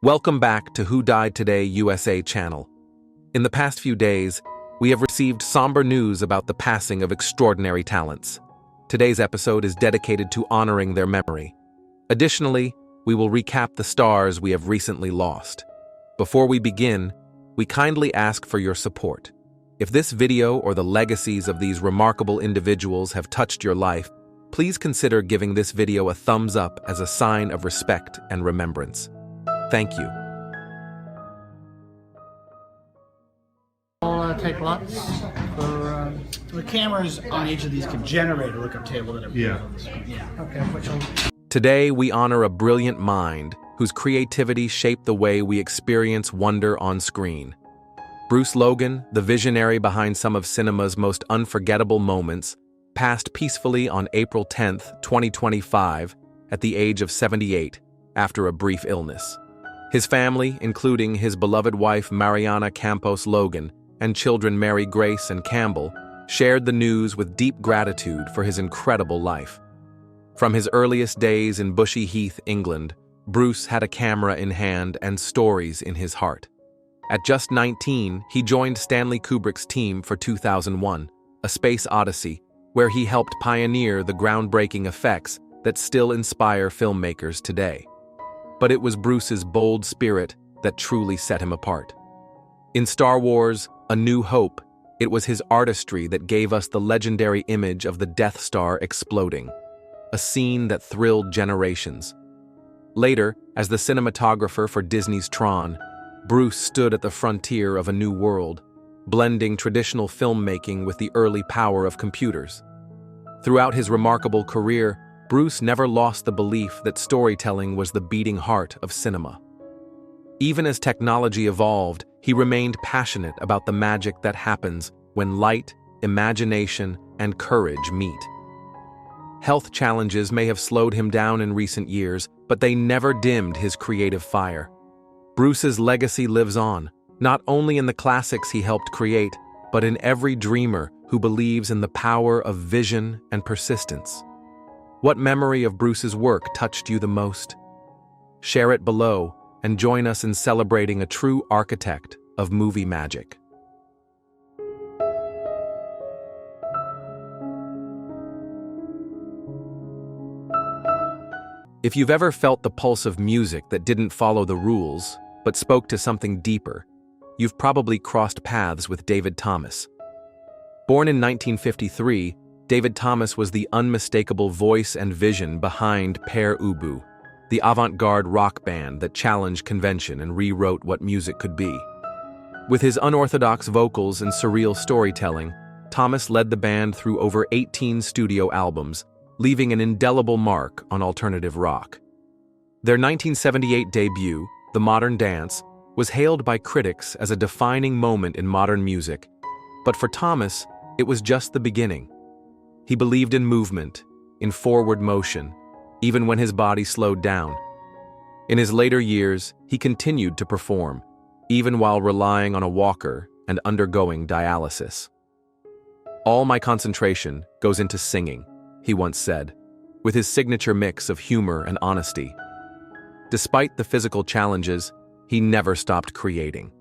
Welcome back to Who Died Today USA channel. In the past few days, we have received somber news about the passing of extraordinary talents. Today's episode is dedicated to honoring their memory. Additionally, we will recap the stars we have recently lost. Before we begin, we kindly ask for your support. If this video or the legacies of these remarkable individuals have touched your life, please consider giving this video a thumbs up as a sign of respect and remembrance. Thank you. I'll take lots for the cameras on each of these can generate a lookup table that appears on the screen. Yeah. Okay. Today, we honor a brilliant mind whose creativity shaped the way we experience wonder on screen. Bruce Logan, the visionary behind some of cinema's most unforgettable moments, passed peacefully on April 10, 2025, at the age of 78, after a brief illness. His family, including his beloved wife Mariana Campos Logan and children Mary Grace and Campbell, shared the news with deep gratitude for his incredible life. From his earliest days in Bushey Heath, England, Bruce had a camera in hand and stories in his heart. At just 19, he joined Stanley Kubrick's team for 2001, A Space Odyssey, where he helped pioneer the groundbreaking effects that still inspire filmmakers today. But it was Bruce's bold spirit that truly set him apart. In Star Wars, A New Hope, it was his artistry that gave us the legendary image of the Death Star exploding, a scene that thrilled generations. Later, as the cinematographer for Disney's Tron, Bruce stood at the frontier of a new world, blending traditional filmmaking with the early power of computers. Throughout his remarkable career, Bruce never lost the belief that storytelling was the beating heart of cinema. Even as technology evolved, he remained passionate about the magic that happens when light, imagination, and courage meet. Health challenges may have slowed him down in recent years, but they never dimmed his creative fire. Bruce's legacy lives on, not only in the classics he helped create, but in every dreamer who believes in the power of vision and persistence. What memory of Bruce's work touched you the most? Share it below and join us in celebrating a true architect of movie magic. If you've ever felt the pulse of music that didn't follow the rules, but spoke to something deeper, you've probably crossed paths with David Thomas. Born in 1953, David Thomas was the unmistakable voice and vision behind Pere, the avant-garde rock band that challenged convention and rewrote what music could be. With his unorthodox vocals and surreal storytelling, Thomas led the band through over 18 studio albums, leaving an indelible mark on alternative rock. Their 1978 debut, The Modern Dance, was hailed by critics as a defining moment in modern music, but for Thomas, it was just the beginning. He believed in movement, in forward motion, even when his body slowed down. In his later years, he continued to perform, even while relying on a walker and undergoing dialysis. "All my concentration goes into singing," he once said, with his signature mix of humor and honesty. Despite the physical challenges, he never stopped creating.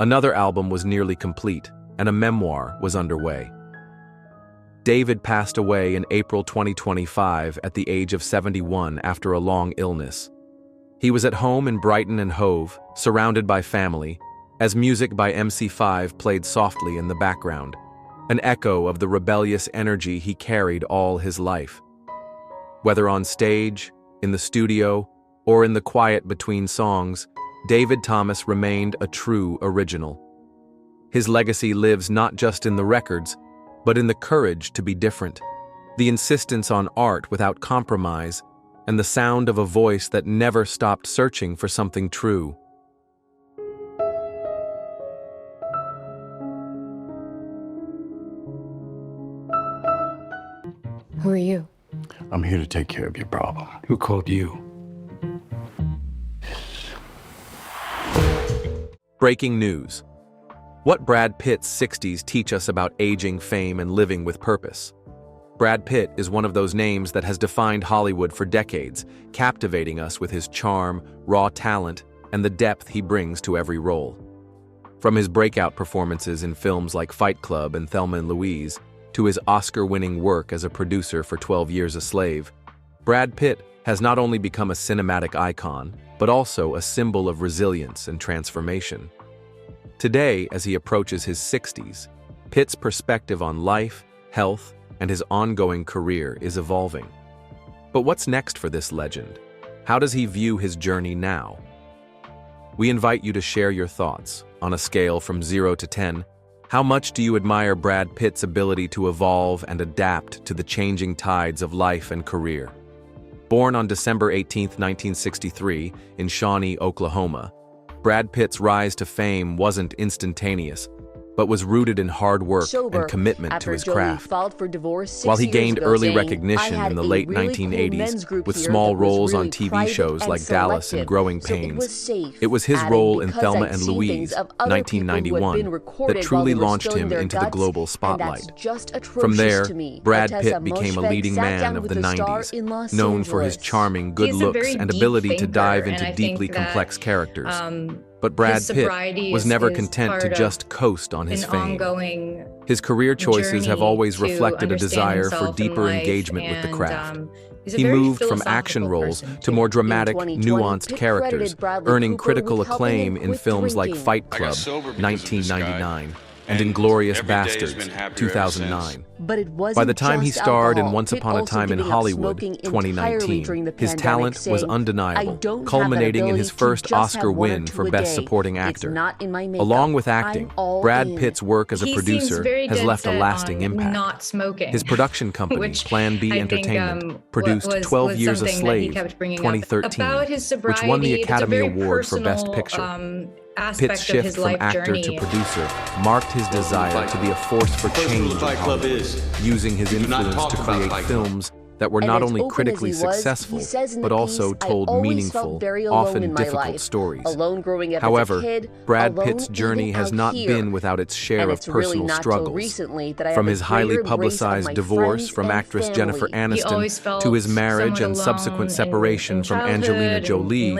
Another album was nearly complete, and a memoir was underway. David passed away in April 2025 at the age of 71 after a long illness. He was at home in Brighton and Hove, surrounded by family, as music by MC5 played softly in the background, an echo of the rebellious energy he carried all his life. Whether on stage, in the studio, or in the quiet between songs, David Thomas remained a true original. His legacy lives not just in the records, but in the courage to be different, the insistence on art without compromise, and the sound of a voice that never stopped searching for something true. Who are you? I'm here to take care of your problem. Who called you? Breaking news. What Brad Pitt's 60s teach us about aging, fame, and living with purpose? Brad Pitt is one of those names that has defined Hollywood for decades, captivating us with his charm, raw talent, and the depth he brings to every role. From his breakout performances in films like Fight Club and Thelma and Louise, to his Oscar-winning work as a producer for 12 Years a Slave, Brad Pitt has not only become a cinematic icon, but also a symbol of resilience and transformation. Today, as he approaches his 60s, Pitt's perspective on life, health, and his ongoing career is evolving. But what's next for this legend? How does he view his journey now? We invite you to share your thoughts. On a scale from 0 to 10, how much do you admire Brad Pitt's ability to evolve and adapt to the changing tides of life and career? Born on December 18, 1963, in Shawnee, Oklahoma, Brad Pitt's rise to fame wasn't instantaneous, but was rooted in hard work and commitment to his craft. While he gained early recognition in the late 1980s with small roles on TV shows like Dallas and Growing Pains, it was his role in Thelma and Louise, 1991, that truly launched him into the global spotlight. From there, Brad Pitt became a leading man of the 90s, known for his charming good looks and ability to dive into deeply complex characters. But Brad Pitt was never content to just coast on his fame. His career choices have always reflected a desire for deeper engagement with the craft. He moved from action roles to more dramatic, nuanced characters, earning critical acclaim in films like Fight Club, 1999, and Inglourious Basterds, 2009. By the time he starred in Once Upon a Time in Hollywood, 2019, his talent was undeniable, culminating in his first Oscar win for Best Supporting Actor. Along with acting, Brad Pitt's work as a producer has left a lasting impact. His production company, Plan B Entertainment, produced 12 Years a Slave, 2013, which won the Academy Award for Best Picture. Pitt's shift from actor to producer marked his desire to be a force for change in Hollywood, using his influence to create films that were not only critically successful, but also told meanful, often difficult stories. However, Brad Pitt's journey has not been without its share of personal struggles. From his highly publicized divorce from actress Jennifer Aniston to his marriage and subsequent separation from Angelina Jolie,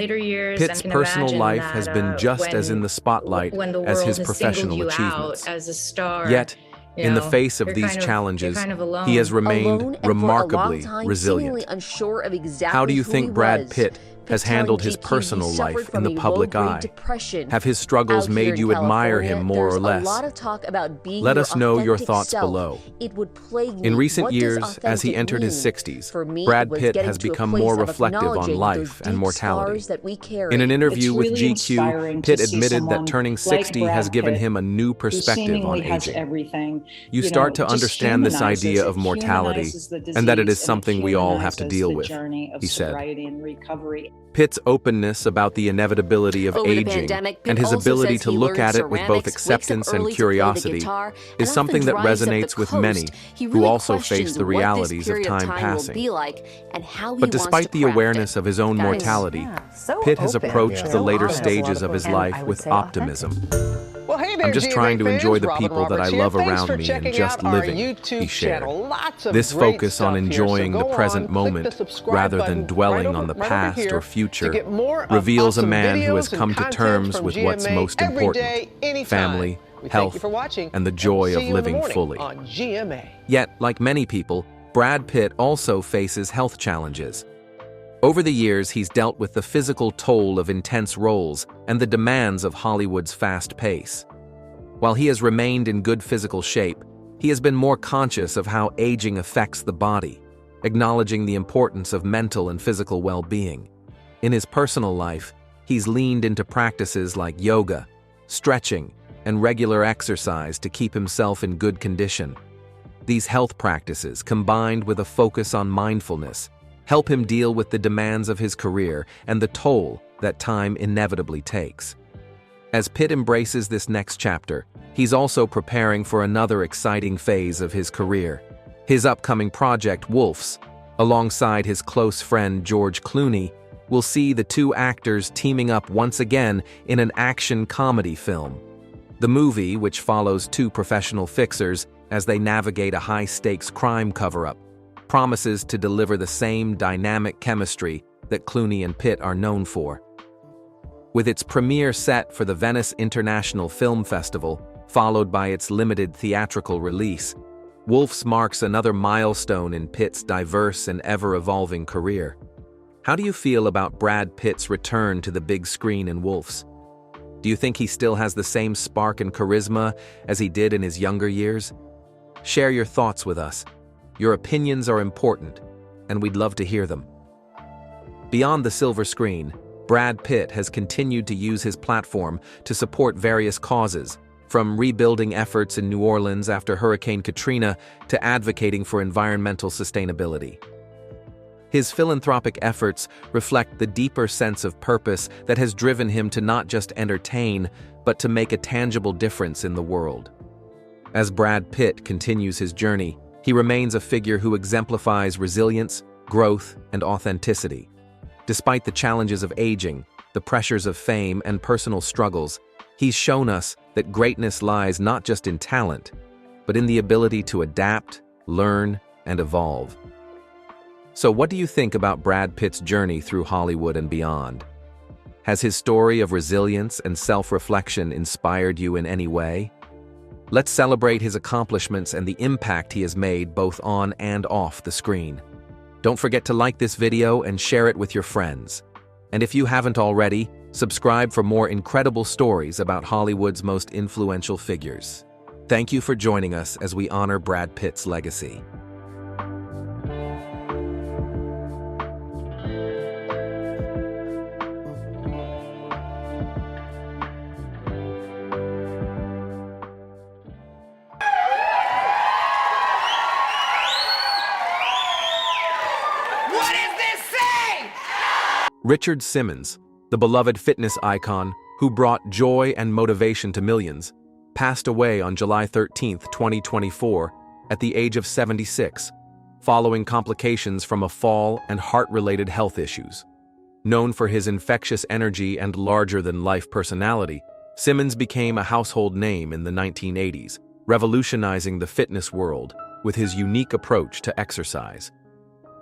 Pitt's personal life has been just as in the spotlight as his professional achievements. Yet, in the face of these challenges, he has remained remarkably resilient. How do you think Brad Pitt has handled his personal life in the public eye? Have his struggles made you admire him more or less? Let us know your thoughts below. In recent years, as he entered his 60s, Brad Pitt has become more reflective on life and mortality. In an interview with GQ, Pitt admitted that turning 60 has given him a new perspective on aging. You start to understand this idea of mortality and that it is something we all have to deal with, he said. Pitt's openness about the inevitability of aging and his ability to look at it with both acceptance and curiosity is something that resonates with many who also face the realities of time passing. But despite the awareness of his own mortality, Pitt has approached the later stages of his life with optimism. Well, hey there, I'm just trying to enjoy the people that I love around me and just living, he shared. This focus on enjoying the present moment rather than dwelling on the past or future reveals a man who has come to terms with what's most important: family, health, and the joy of living fully. Yet, like many people, Brad Pitt also faces health challenges. Over the years, he's dealt with the physical toll of intense roles and the demands of Hollywood's fast pace. While he has remained in good physical shape, he has been more conscious of how aging affects the body, acknowledging the importance of mental and physical well-being. In his personal life, he's leaned into practices like yoga, stretching, and regular exercise to keep himself in good condition. These health practices, combined with a focus on mindfulness, help him deal with the demands of his career and the toll that time inevitably takes. As Pitt embraces this next chapter, he's also preparing for another exciting phase of his career. His upcoming project, Wolves, alongside his close friend George Clooney, will see the two actors teaming up once again in an action comedy film. The movie, which follows two professional fixers as they navigate a high-stakes crime cover-up, promises to deliver the same dynamic chemistry that Clooney and Pitt are known for. With its premiere set for the Venice International Film Festival, followed by its limited theatrical release, Wolves marks another milestone in Pitt's diverse and ever-evolving career. How do you feel about Brad Pitt's return to the big screen in Wolves? Do you think he still has the same spark and charisma as he did in his younger years? Share your thoughts with us. Your opinions are important, and we'd love to hear them. Beyond the silver screen, Brad Pitt has continued to use his platform to support various causes, from rebuilding efforts in New Orleans after Hurricane Katrina to advocating for environmental sustainability. His philanthropic efforts reflect the deeper sense of purpose that has driven him to not just entertain, but to make a tangible difference in the world. As Brad Pitt continues his journey, he remains a figure who exemplifies resilience, growth, and authenticity. Despite the challenges of aging, the pressures of fame, and personal struggles, he's shown us that greatness lies not just in talent, but in the ability to adapt, learn, and evolve. So what do you think about Brad Pitt's journey through Hollywood and beyond? Has his story of resilience and self-reflection inspired you in any way? Let's celebrate his accomplishments and the impact he has made both on and off the screen. Don't forget to like this video and share it with your friends. And if you haven't already, subscribe for more incredible stories about Hollywood's most influential figures. Thank you for joining us as we honor Brad Pitt's legacy. Richard Simmons, the beloved fitness icon who brought joy and motivation to millions, passed away on July 13, 2024, at the age of 76, following complications from a fall and heart-related health issues. Known for his infectious energy and larger-than-life personality, Simmons became a household name in the 1980s, revolutionizing the fitness world with his unique approach to exercise.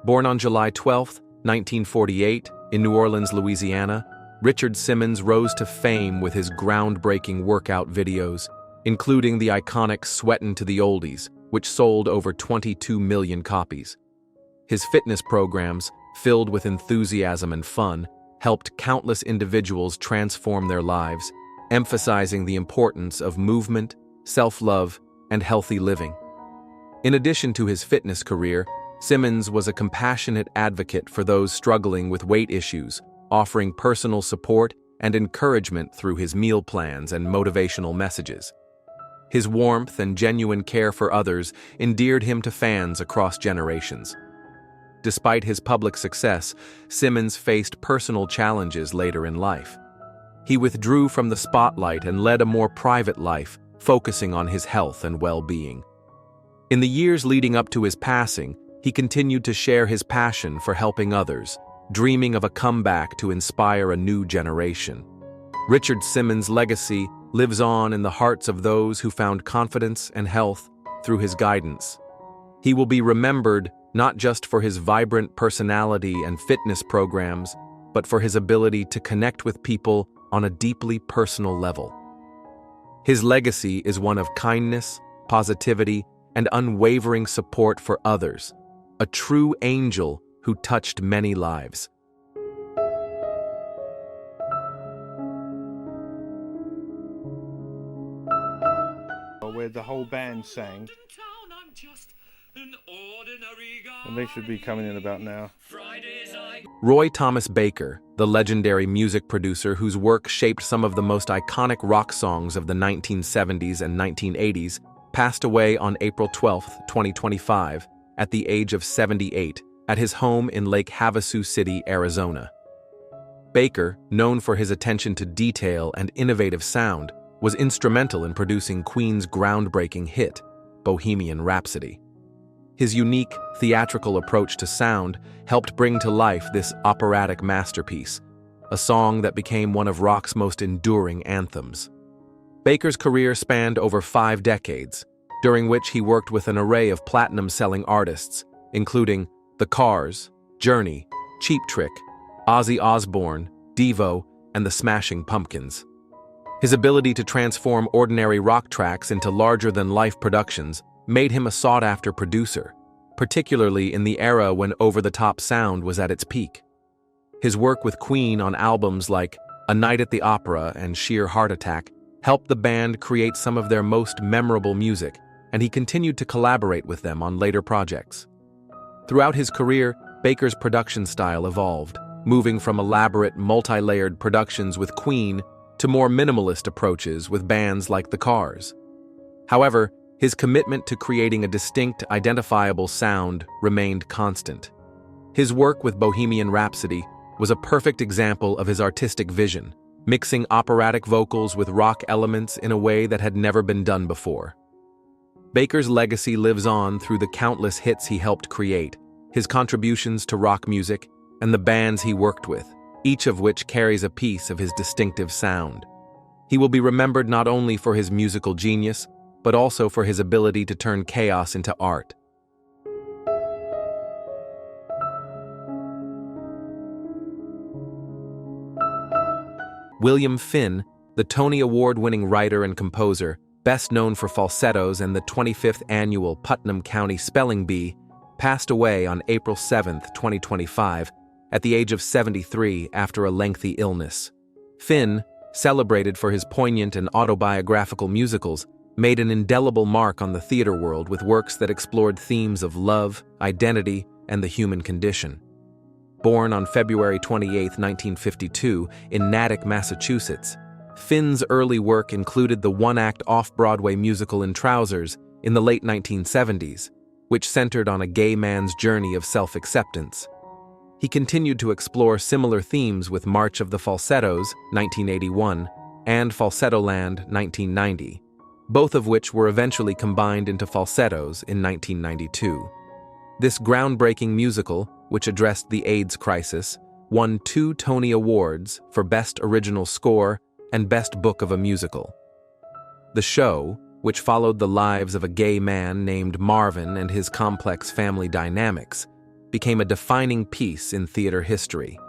Born on July 12, 1948, in New Orleans, Louisiana, Richard Simmons rose to fame with his groundbreaking workout videos, including the iconic Sweatin' to the Oldies, which sold over 22 million copies. His fitness programs, filled with enthusiasm and fun, helped countless individuals transform their lives, emphasizing the importance of movement, self-love, and healthy living. In addition to his fitness career, Simmons was a compassionate advocate for those struggling with weight issues, offering personal support and encouragement through his meal plans and motivational messages. His warmth and genuine care for others endeared him to fans across generations. Despite his public success, Simmons faced personal challenges later in life. He withdrew from the spotlight and led a more private life, focusing on his health and well-being. In the years leading up to his passing, he continued to share his passion for helping others, dreaming of a comeback to inspire a new generation. Richard Simmons' legacy lives on in the hearts of those who found confidence and health through his guidance. He will be remembered not just for his vibrant personality and fitness programs, but for his ability to connect with people on a deeply personal level. His legacy is one of kindness, positivity, and unwavering support for others, a true angel who touched many lives. Where the whole band sang, and they should be coming in about now. Roy Thomas Baker, the legendary music producer whose work shaped some of the most iconic rock songs of the 1970s and 1980s, passed away on April 12, 2025, at the age of 78, at his home in Lake Havasu City, Arizona. Baker, known for his attention to detail and innovative sound, was instrumental in producing Queen's groundbreaking hit, Bohemian Rhapsody. His unique, theatrical approach to sound helped bring to life this operatic masterpiece, a song that became one of rock's most enduring anthems. Baker's career spanned over 5 decades, during which he worked with an array of platinum-selling artists, including The Cars, Journey, Cheap Trick, Ozzy Osbourne, Devo, and the Smashing Pumpkins. His ability to transform ordinary rock tracks into larger-than-life productions made him a sought-after producer, particularly in the era when over-the-top sound was at its peak. His work with Queen on albums like A Night at the Opera and Sheer Heart Attack helped the band create some of their most memorable music, and he continued to collaborate with them on later projects. Throughout his career, Baker's production style evolved, moving from elaborate, multi-layered productions with Queen to more minimalist approaches with bands like The Cars. However, his commitment to creating a distinct, identifiable sound remained constant. His work with Bohemian Rhapsody was a perfect example of his artistic vision, mixing operatic vocals with rock elements in a way that had never been done before. Baker's legacy lives on through the countless hits he helped create, his contributions to rock music, and the bands he worked with, each of which carries a piece of his distinctive sound. He will be remembered not only for his musical genius, but also for his ability to turn chaos into art. William Finn, the Tony Award-winning writer and composer, best known for falsettos and the 25th annual Putnam County Spelling Bee, passed away on April 7, 2025, at the age of 73 after a lengthy illness. Finn, celebrated for his poignant and autobiographical musicals, made an indelible mark on the theater world with works that explored themes of love, identity, and the human condition. Born on February 28, 1952, in Natick, Massachusetts, Finn's early work included the one-act off-Broadway musical In Trousers in the late 1970s, which centered on a gay man's journey of self-acceptance. He continued to explore similar themes with March of the Falsettos, 1981, and Falsettoland, 1990, both of which were eventually combined into Falsettos in 1992. This groundbreaking musical, which addressed the AIDS crisis, won 2 Tony Awards for Best Original Score and Best Book of a Musical. The show, which followed the lives of a gay man named Marvin and his complex family dynamics, became a defining piece in theater history.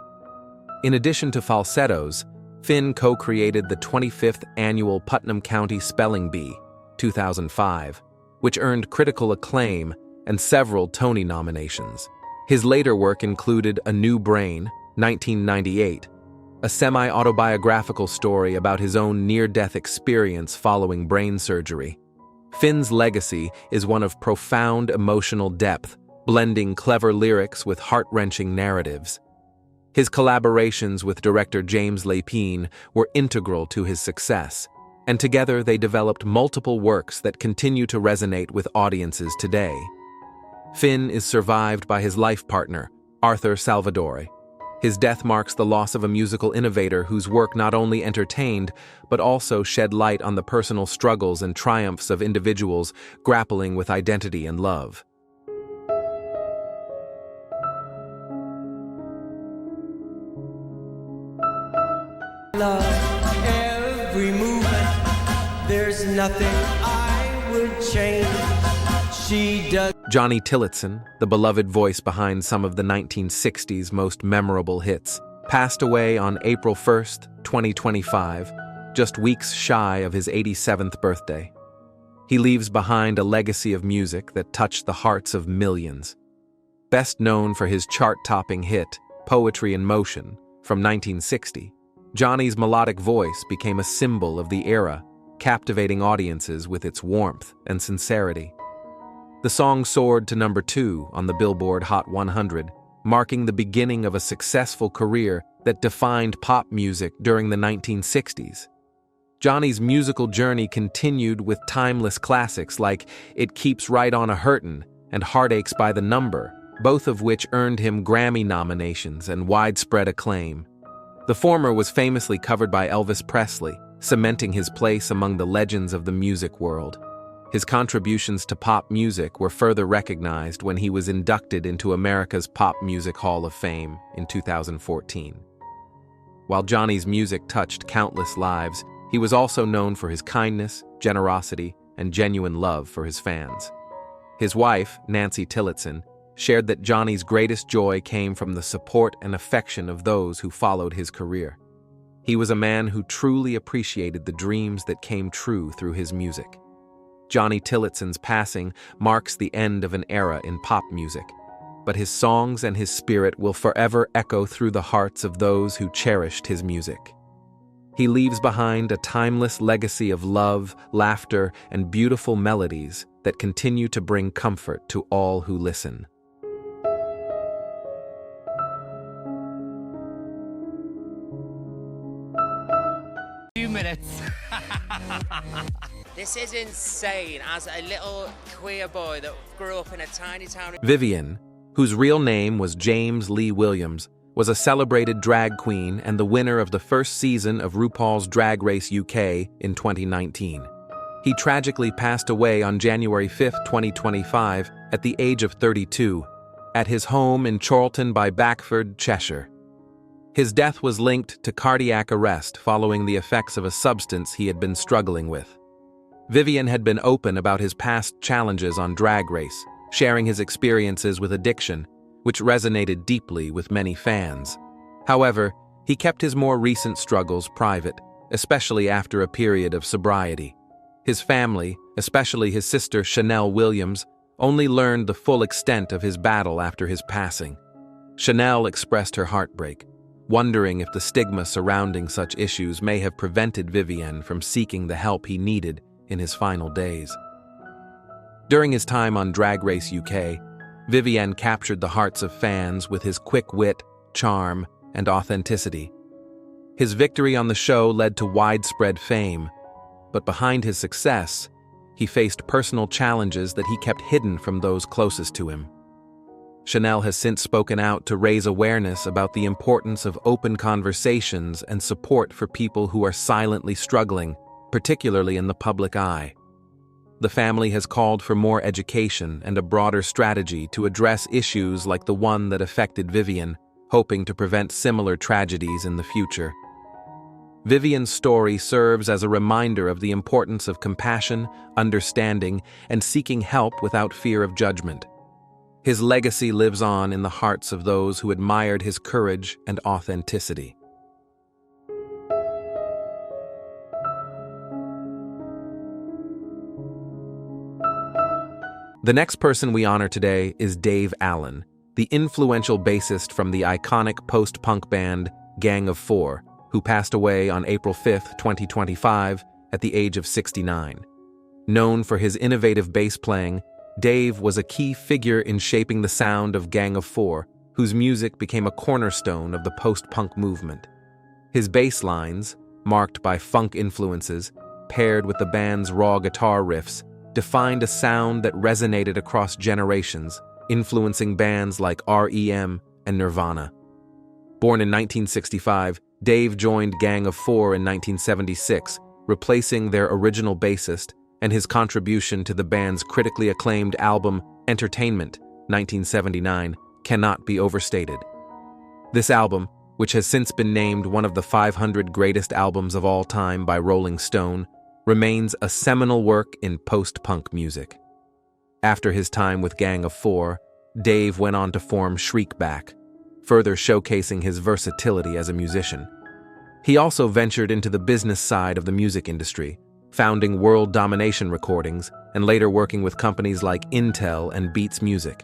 In addition to falsettos, Finn co-created the 25th annual Putnam County Spelling Bee, 2005, which earned critical acclaim and several Tony nominations. His later work included A New Brain, 1998, a semi-autobiographical story about his own near-death experience following brain surgery. Finn's legacy is one of profound emotional depth, blending clever lyrics with heart-wrenching narratives. His collaborations with director James Lapine were integral to his success, and together they developed multiple works that continue to resonate with audiences today. Finn is survived by his life partner, Arthur Salvadori. His death marks the loss of a musical innovator whose work not only entertained, but also shed light on the personal struggles and triumphs of individuals grappling with identity and love. Love every movement, there's nothing I would change. She does. Johnny Tillotson, the beloved voice behind some of the 1960s most memorable hits, passed away on April 1, 2025, just weeks shy of his 87th birthday. He leaves behind a legacy of music that touched the hearts of millions. Best known for his chart-topping hit, Poetry in Motion, from 1960, Johnny's melodic voice became a symbol of the era, captivating audiences with its warmth and sincerity. The song soared to number 2 on the Billboard Hot 100, marking the beginning of a successful career that defined pop music during the 1960s. Johnny's musical journey continued with timeless classics like It Keeps Right On a Hurtin' and Heartaches by the Number, both of which earned him Grammy nominations and widespread acclaim. The former was famously covered by Elvis Presley, cementing his place among the legends of the music world. His contributions to pop music were further recognized when he was inducted into America's Pop Music Hall of Fame in 2014. While Johnny's music touched countless lives, he was also known for his kindness, generosity, and genuine love for his fans. His wife, Nancy Tillotson, shared that Johnny's greatest joy came from the support and affection of those who followed his career. He was a man who truly appreciated the dreams that came true through his music. Johnny Tillotson's passing marks the end of an era in pop music, but his songs and his spirit will forever echo through the hearts of those who cherished his music. He leaves behind a timeless legacy of love, laughter, and beautiful melodies that continue to bring comfort to all who listen. Few minutes. This is insane. As a little queer boy that grew up in a tiny town. Vivienne, whose real name was James Lee Williams, was a celebrated drag queen and the winner of the first season of RuPaul's Drag Race UK in 2019. He tragically passed away on January 5, 2025, at the age of 32, at his home in Chorlton by Backford, Cheshire. His death was linked to cardiac arrest following the effects of a substance he had been struggling with. Vivienne had been open about his past challenges on Drag Race, sharing his experiences with addiction, which resonated deeply with many fans. However, he kept his more recent struggles private, especially after a period of sobriety. His family, especially his sister Chanel Williams, only learned the full extent of his battle after his passing. Chanel expressed her heartbreak, wondering if the stigma surrounding such issues may have prevented Vivienne from seeking the help he needed in his final days. During his time on Drag Race UK, Vivienne captured the hearts of fans with his quick wit, charm, and authenticity. His victory on the show led to widespread fame, but behind his success, he faced personal challenges that he kept hidden from those closest to him. Chanel has since spoken out to raise awareness about the importance of open conversations and support for people who are silently struggling, particularly in the public eye. The family has called for more education and a broader strategy to address issues like the one that affected Vivienne, hoping to prevent similar tragedies in the future. Vivienne's story serves as a reminder of the importance of compassion, understanding, and seeking help without fear of judgment. His legacy lives on in the hearts of those who admired his courage and authenticity. The next person we honor today is Dave Allen, the influential bassist from the iconic post-punk band Gang of Four, who passed away on April 5, 2025, at the age of 69. Known for his innovative bass playing, Dave was a key figure in shaping the sound of Gang of Four, whose music became a cornerstone of the post-punk movement. His bass lines, marked by funk influences, paired with the band's raw guitar riffs, defined a sound that resonated across generations, influencing bands like REM and Nirvana. Born in 1965, Dave joined Gang of Four in 1976, replacing their original bassist, and his contribution to the band's critically acclaimed album Entertainment, 1979, cannot be overstated. This album, which has since been named one of the 500 greatest albums of all time by Rolling Stone, remains a seminal work in post-punk music. After his time with Gang of Four, Dave went on to form Shriekback, further showcasing his versatility as a musician. He also ventured into the business side of the music industry, founding World Domination Recordings and later working with companies like Intel and Beats Music.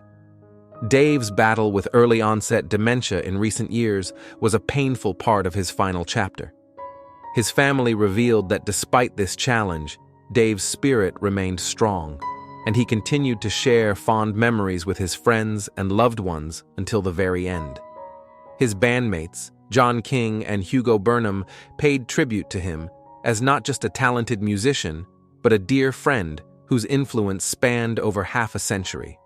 Dave's battle with early-onset dementia in recent years was a painful part of his final chapter. His family revealed that despite this challenge, Dave's spirit remained strong, and he continued to share fond memories with his friends and loved ones until the very end. His bandmates, John King and Hugo Burnham, paid tribute to him as not just a talented musician, but a dear friend whose influence spanned over half a century.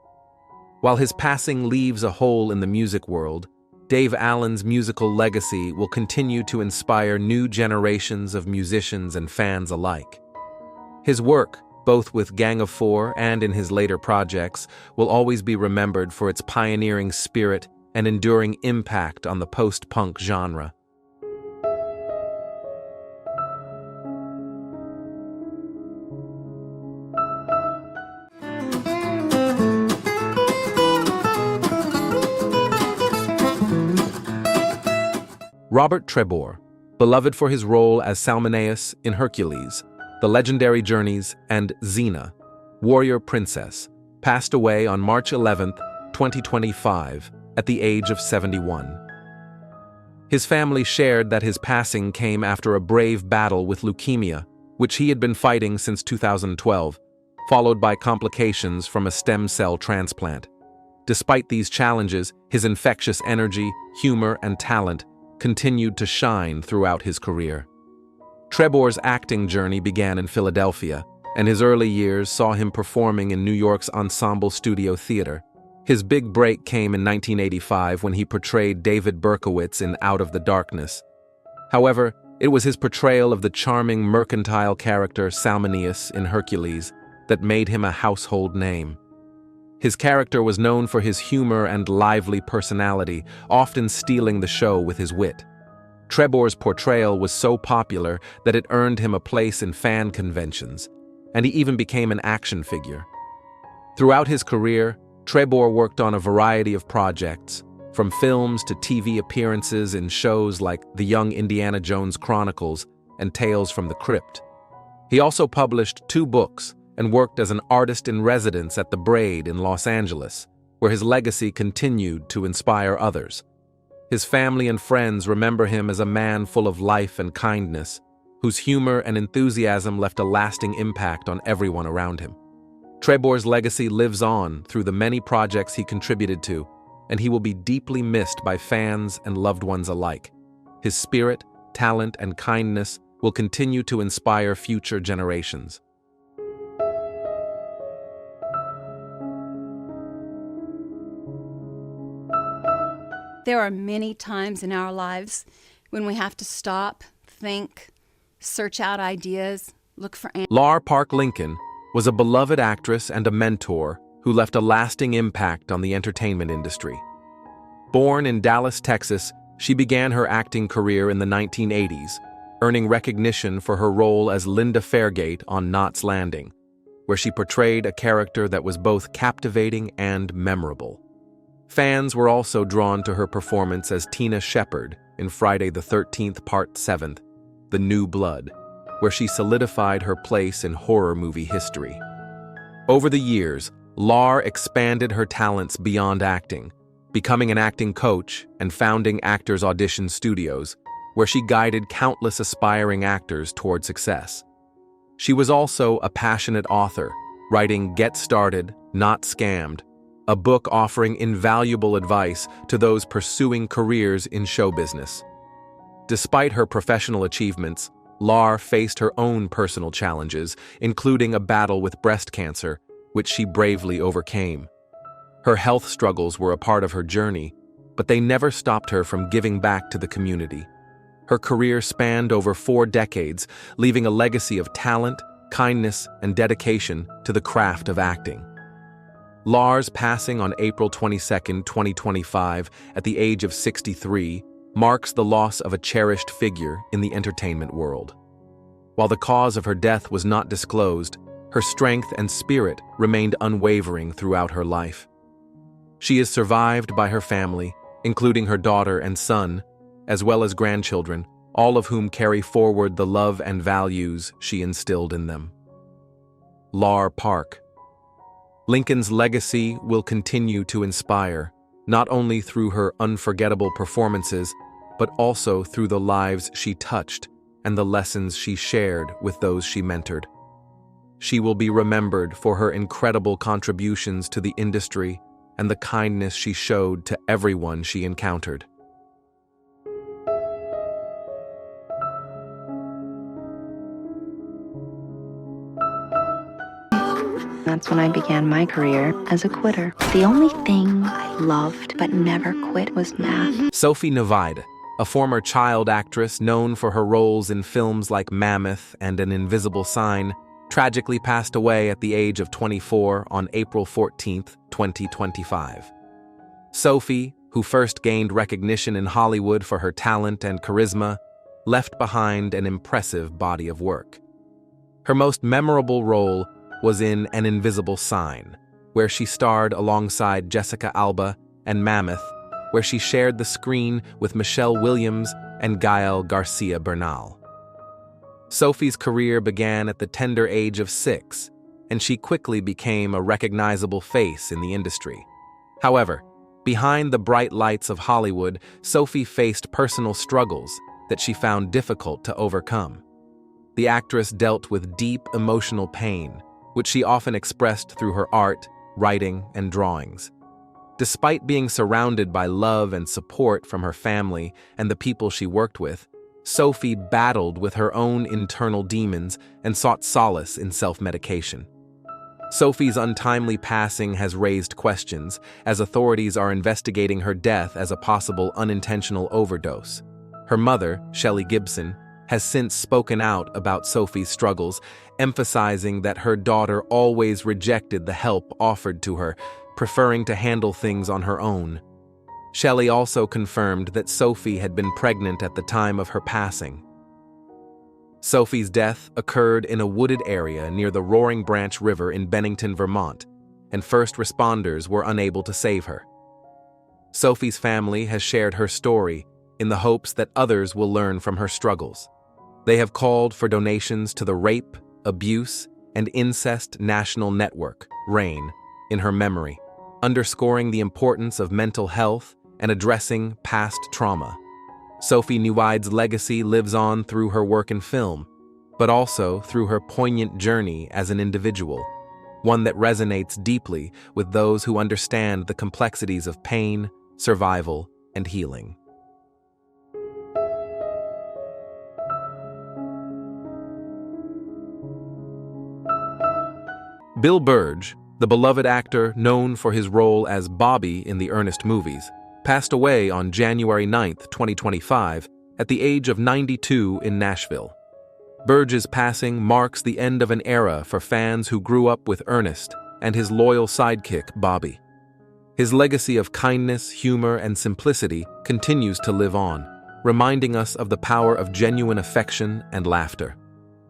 While his passing leaves a hole in the music world, Dave Allen's musical legacy will continue to inspire new generations of musicians and fans alike. His work, both with Gang of Four and in his later projects, will always be remembered for its pioneering spirit and enduring impact on the post-punk genre. Robert Trebor, beloved for his role as Salmoneus in Hercules, The Legendary Journeys, and Xena, Warrior Princess, passed away on March 11, 2025, at the age of 71. His family shared that his passing came after a brave battle with leukemia, which he had been fighting since 2012, followed by complications from a stem cell transplant. Despite these challenges, his infectious energy, humor, and talent continued to shine throughout his career. Trebor's acting journey began in Philadelphia, and his early years saw him performing in New York's Ensemble Studio Theater. His big break came in 1985 when he portrayed David Berkowitz in Out of the Darkness. However, it was his portrayal of the charming mercantile character Salmoneus in Hercules that made him a household name. His character was known for his humor and lively personality, often stealing the show with his wit. Trebor's portrayal was so popular that it earned him a place in fan conventions, and he even became an action figure. Throughout his career, Trebor worked on a variety of projects, from films to TV appearances in shows like The Young Indiana Jones Chronicles and Tales from the Crypt. He also published 2 books and worked as an artist-in-residence at the Braid in Los Angeles, where his legacy continued to inspire others. His family and friends remember him as a man full of life and kindness, whose humor and enthusiasm left a lasting impact on everyone around him. Trebor's legacy lives on through the many projects he contributed to, and he will be deeply missed by fans and loved ones alike. His spirit, talent, and kindness will continue to inspire future generations. There are many times in our lives when we have to stop, think, search out ideas, look for answers. Lar Park Lincoln was a beloved actress and a mentor who left a lasting impact on the entertainment industry. Born in Dallas, Texas, she began her acting career in the 1980s, earning recognition for her role as Linda Fairgate on Knots Landing, where she portrayed a character that was both captivating and memorable. Fans were also drawn to her performance as Tina Shepard in Friday the 13th, Part 7, The New Blood, where she solidified her place in horror movie history. Over the years, Lar expanded her talents beyond acting, becoming an acting coach and founding Actors Audition Studios, where she guided countless aspiring actors toward success. She was also a passionate author, writing Get Started, Not Scammed, a book offering invaluable advice to those pursuing careers in show business. Despite her professional achievements, Lar faced her own personal challenges, including a battle with breast cancer, which she bravely overcame. Her health struggles were a part of her journey, but they never stopped her from giving back to the community. Her career spanned over 4 decades, leaving a legacy of talent, kindness, and dedication to the craft of acting. Lar's passing on April 22, 2025, at the age of 63, marks the loss of a cherished figure in the entertainment world. While the cause of her death was not disclosed, her strength and spirit remained unwavering throughout her life. She is survived by her family, including her daughter and son, as well as grandchildren, all of whom carry forward the love and values she instilled in them. Lar Park. Lincoln's legacy will continue to inspire, not only through her unforgettable performances, but also through the lives she touched and the lessons she shared with those she mentored. She will be remembered for her incredible contributions to the industry and the kindness she showed to everyone she encountered. That's when I began my career as a quitter. The only thing I loved but never quit was math. Sophie Nyweide, a former child actress known for her roles in films like Mammoth and An Invisible Sign, tragically passed away at the age of 24 on April 14, 2025. Sophie, who first gained recognition in Hollywood for her talent and charisma, left behind an impressive body of work. Her most memorable role was in An Invisible Sign, where she starred alongside Jessica Alba, and Mammoth, where she shared the screen with Michelle Williams and Gael Garcia Bernal. Sophie's career began at the tender age of 6, and she quickly became a recognizable face in the industry. However, behind the bright lights of Hollywood, Sophie faced personal struggles that she found difficult to overcome. The actress dealt with deep emotional pain, which she often expressed through her art, writing, and drawings. Despite being surrounded by love and support from her family and the people she worked with, Sophie battled with her own internal demons and sought solace in self-medication. Sophie's untimely passing has raised questions, as authorities are investigating her death as a possible unintentional overdose. Her mother, Shelley Gibson, has since spoken out about Sophie's struggles, emphasizing that her daughter always rejected the help offered to her, preferring to handle things on her own. Shelley also confirmed that Sophie had been pregnant at the time of her passing. Sophie's death occurred in a wooded area near the Roaring Branch River in Bennington, Vermont, and first responders were unable to save her. Sophie's family has shared her story in the hopes that others will learn from her struggles. They have called for donations to the Rape, Abuse, and Incest National Network, RAIN, in her memory, underscoring the importance of mental health and addressing past trauma. Sophie Nyweide's legacy lives on through her work in film, but also through her poignant journey as an individual, one that resonates deeply with those who understand the complexities of pain, survival, and healing. Bill Byrge, the beloved actor known for his role as Bobby in the Ernest movies, passed away on January 9, 2025, at the age of 92 in Nashville. Byrge's passing marks the end of an era for fans who grew up with Ernest and his loyal sidekick, Bobby. His legacy of kindness, humor, and simplicity continues to live on, reminding us of the power of genuine affection and laughter.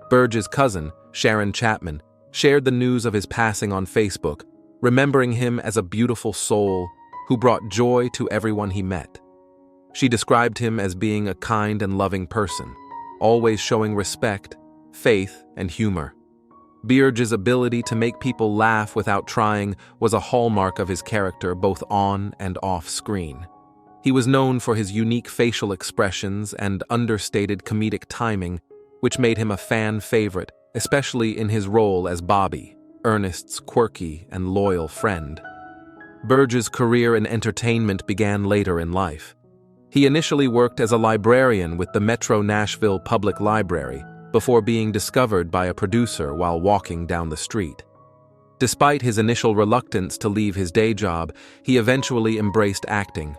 Byrge's cousin, Sharon Chapman, shared the news of his passing on Facebook, remembering him as a beautiful soul who brought joy to everyone he met. She described him as being a kind and loving person, always showing respect, faith, and humor. Byrge's ability to make people laugh without trying was a hallmark of his character both on and off screen. He was known for his unique facial expressions and understated comedic timing, which made him a fan favorite, especially in his role as Bobby, Ernest's quirky and loyal friend. Byrge's career in entertainment began later in life. He initially worked as a librarian with the Metro Nashville Public Library before being discovered by a producer while walking down the street. Despite his initial reluctance to leave his day job, he eventually embraced acting.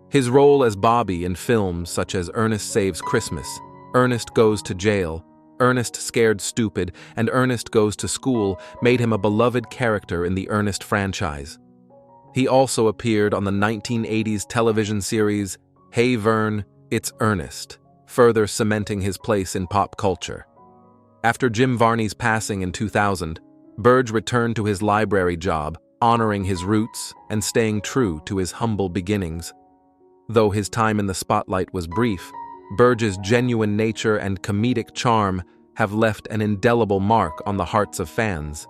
His role as Bobby in films such as Ernest Saves Christmas, Ernest Goes to Jail, Ernest Scared Stupid, and Ernest Goes to School made him a beloved character in the Ernest franchise. He also appeared on the 1980s television series Hey Vern, It's Ernest, further cementing his place in pop culture. After Jim Varney's passing in 2000, Byrge returned to his library job, honoring his roots and staying true to his humble beginnings. Though his time in the spotlight was brief, Byrge's genuine nature and comedic charm have left an indelible mark on the hearts of fans.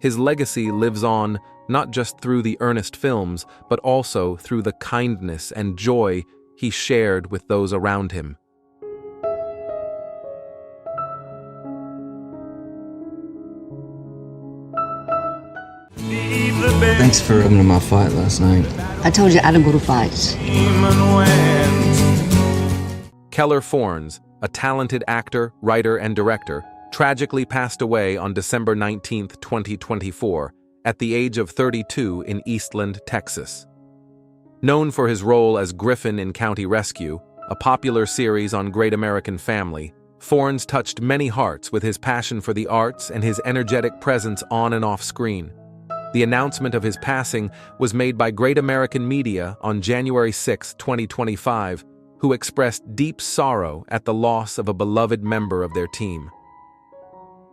His legacy lives on not just through the Ernest films, but also through the kindness and joy he shared with those around him. Thanks for coming to my fight last night. I told you I don't go to fights. Keller Fornes, a talented actor, writer, and director, tragically passed away on December 19, 2024, at the age of 32 in Eastland, Texas. Known for his role as Griffin in County Rescue, a popular series on Great American Family, Fornes touched many hearts with his passion for the arts and his energetic presence on and off screen. The announcement of his passing was made by Great American Media on January 6, 2025, who expressed deep sorrow at the loss of a beloved member of their team.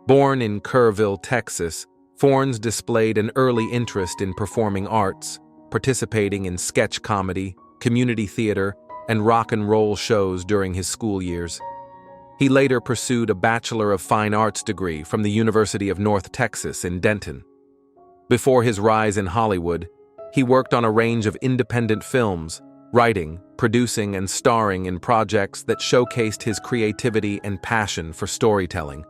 Born in Kerrville, Texas, Fornes displayed an early interest in performing arts, participating in sketch comedy, community theater, and rock and roll shows during his school years. He later pursued a Bachelor of Fine Arts degree from the University of North Texas in Denton. Before his rise in Hollywood, he worked on a range of independent films, writing, producing, and starring in projects that showcased his creativity and passion for storytelling.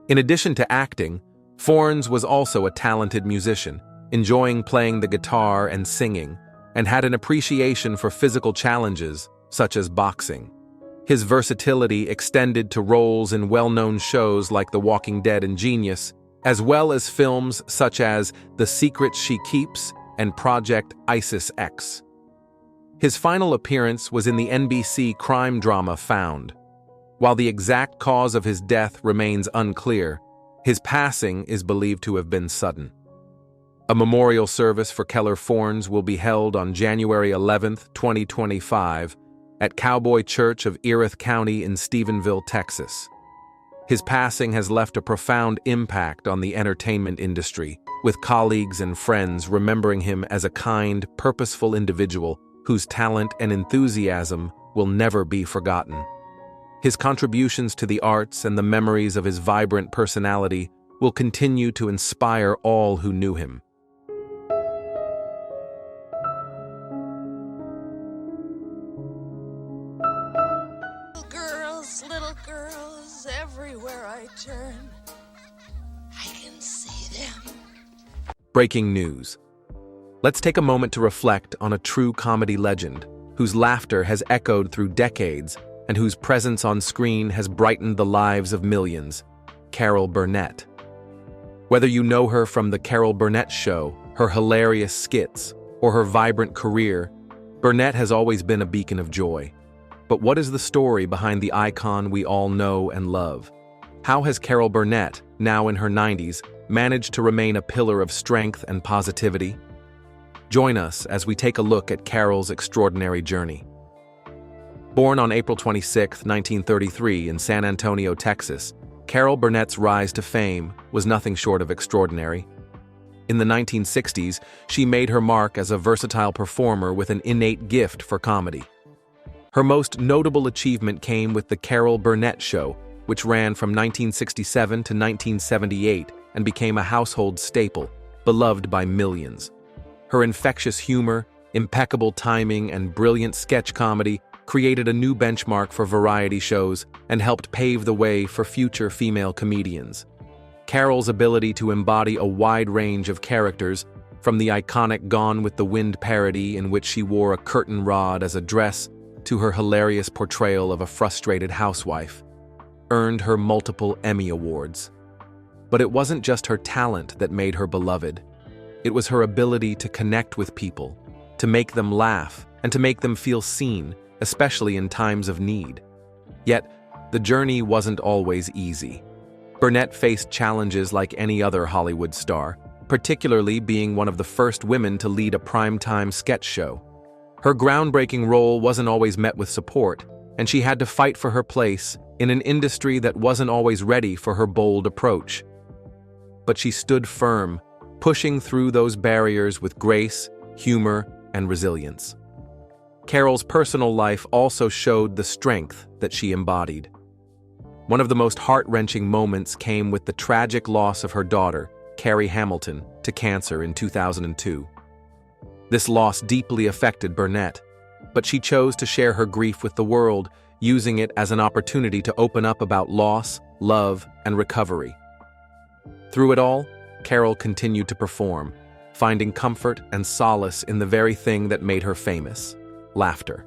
In addition to acting, Fornes was also a talented musician, enjoying playing the guitar and singing, and had an appreciation for physical challenges, such as boxing. His versatility extended to roles in well-known shows like The Walking Dead and Genius, as well as films such as The Secrets She Keeps and Project Isis X. His final appearance was in the NBC crime drama Found. While the exact cause of his death remains unclear, his passing is believed to have been sudden. A memorial service for Keller Fornes will be held on January 11, 2025, at Cowboy Church of Erath County in Stephenville, Texas. His passing has left a profound impact on the entertainment industry, with colleagues and friends remembering him as a kind, purposeful individual whose talent and enthusiasm will never be forgotten. His contributions to the arts and the memories of his vibrant personality will continue to inspire all who knew him. Little girls, everywhere I turn, I can see them. Breaking news. Let's take a moment to reflect on a true comedy legend whose laughter has echoed through decades and whose presence on screen has brightened the lives of millions, Carol Burnett. Whether you know her from The Carol Burnett Show, her hilarious skits, or her vibrant career, Burnett has always been a beacon of joy. But what is the story behind the icon we all know and love? How has Carol Burnett, now in her 90s, managed to remain a pillar of strength and positivity? Join us as we take a look at Carol's extraordinary journey. Born on April 26, 1933 in San Antonio, Texas, Carol Burnett's rise to fame was nothing short of extraordinary. In the 1960s, she made her mark as a versatile performer with an innate gift for comedy. Her most notable achievement came with The Carol Burnett Show, which ran from 1967 to 1978 and became a household staple, beloved by millions. Her infectious humor, impeccable timing, and brilliant sketch comedy created a new benchmark for variety shows and helped pave the way for future female comedians. Carol's ability to embody a wide range of characters, from the iconic Gone with the Wind parody in which she wore a curtain rod as a dress to her hilarious portrayal of a frustrated housewife, earned her multiple Emmy Awards. But it wasn't just her talent that made her beloved. It was her ability to connect with people, to make them laugh, and to make them feel seen, especially in times of need. Yet, the journey wasn't always easy. Burnett faced challenges like any other Hollywood star, particularly being one of the first women to lead a primetime sketch show. Her groundbreaking role wasn't always met with support, and she had to fight for her place in an industry that wasn't always ready for her bold approach. But she stood firm, pushing through those barriers with grace, humor, and resilience. Carol's personal life also showed the strength that she embodied. One of the most heart-wrenching moments came with the tragic loss of her daughter, Carrie Hamilton, to cancer in 2002. This loss deeply affected Burnett, but she chose to share her grief with the world, using it as an opportunity to open up about loss, love, and recovery. Through it all, Carol continued to perform, finding comfort and solace in the very thing that made her famous: laughter.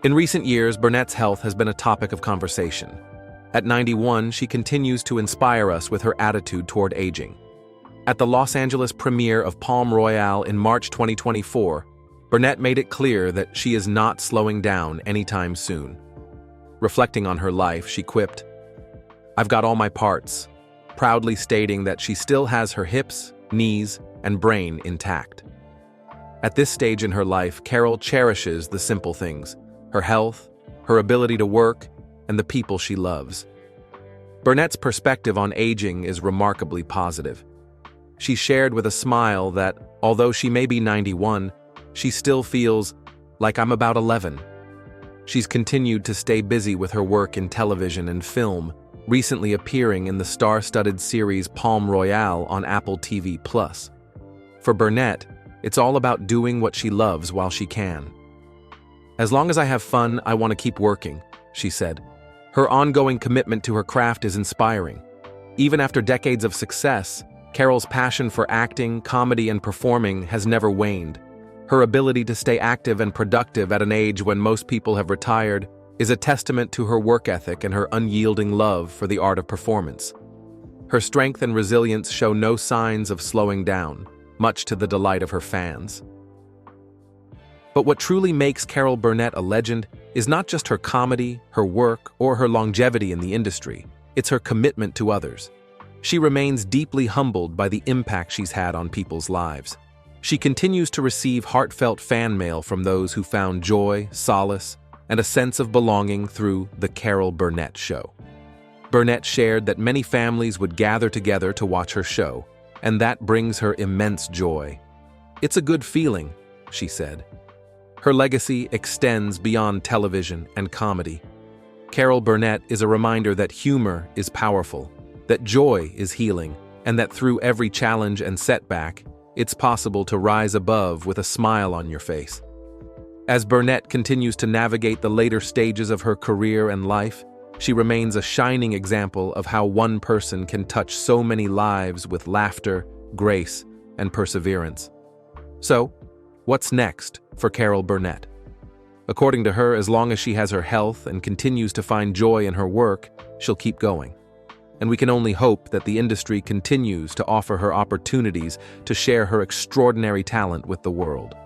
In recent years, Burnett's health has been a topic of conversation. At 91, she continues to inspire us with her attitude toward aging. At the Los Angeles premiere of Palm Royale in March 2024, Burnett made it clear that she is not slowing down anytime soon. Reflecting on her life, she quipped, "I've got all my parts," proudly stating that she still has her hips, knees, and brain intact. At this stage in her life, Carol cherishes the simple things: her health, her ability to work, and the people she loves. Burnett's perspective on aging is remarkably positive. She shared with a smile that, although she may be 91, she still feels like "I'm about 11." She's continued to stay busy with her work in television and film, recently appearing in the star-studded series Palm Royale on Apple TV+. For Burnett, it's all about doing what she loves while she can. "As long as I have fun, I want to keep working," she said. Her ongoing commitment to her craft is inspiring. Even after decades of success, Carol's passion for acting, comedy, and performing has never waned. Her ability to stay active and productive at an age when most people have retired is a testament to her work ethic and her unyielding love for the art of performance. Her strength and resilience show no signs of slowing down, much to the delight of her fans. But what truly makes Carol Burnett a legend is not just her comedy, her work, or her longevity in the industry. It's her commitment to others. She remains deeply humbled by the impact she's had on people's lives. She continues to receive heartfelt fan mail from those who found joy, solace, and a sense of belonging through The Carol Burnett Show. Burnett shared that many families would gather together to watch her show, and that brings her immense joy. "It's a good feeling," she said. Her legacy extends beyond television and comedy. Carol Burnett is a reminder that humor is powerful, that joy is healing, and that through every challenge and setback, it's possible to rise above with a smile on your face. As Burnett continues to navigate the later stages of her career and life, she remains a shining example of how one person can touch so many lives with laughter, grace, and perseverance. So, what's next for Carol Burnett? According to her, as long as she has her health and continues to find joy in her work, she'll keep going. And we can only hope that the industry continues to offer her opportunities to share her extraordinary talent with the world.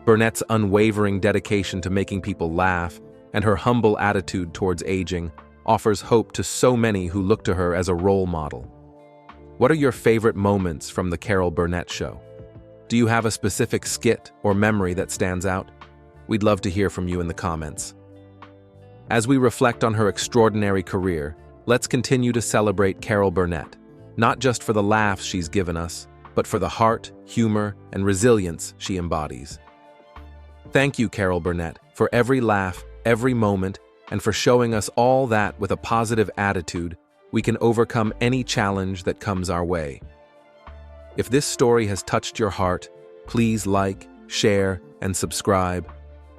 Burnett's unwavering dedication to making people laugh and her humble attitude towards aging offers hope to so many who look to her as a role model. What are your favorite moments from The Carol Burnett Show? Do you have a specific skit or memory that stands out? We'd love to hear from you in the comments. As we reflect on her extraordinary career, let's continue to celebrate Carol Burnett, not just for the laughs she's given us, but for the heart, humor, and resilience she embodies. Thank you, Carol Burnett, for every laugh, every moment, and for showing us all that with a positive attitude, we can overcome any challenge that comes our way. If this story has touched your heart, please like, share, and subscribe.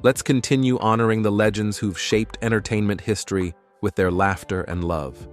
Let's continue honoring the legends who've shaped entertainment history with their laughter and love.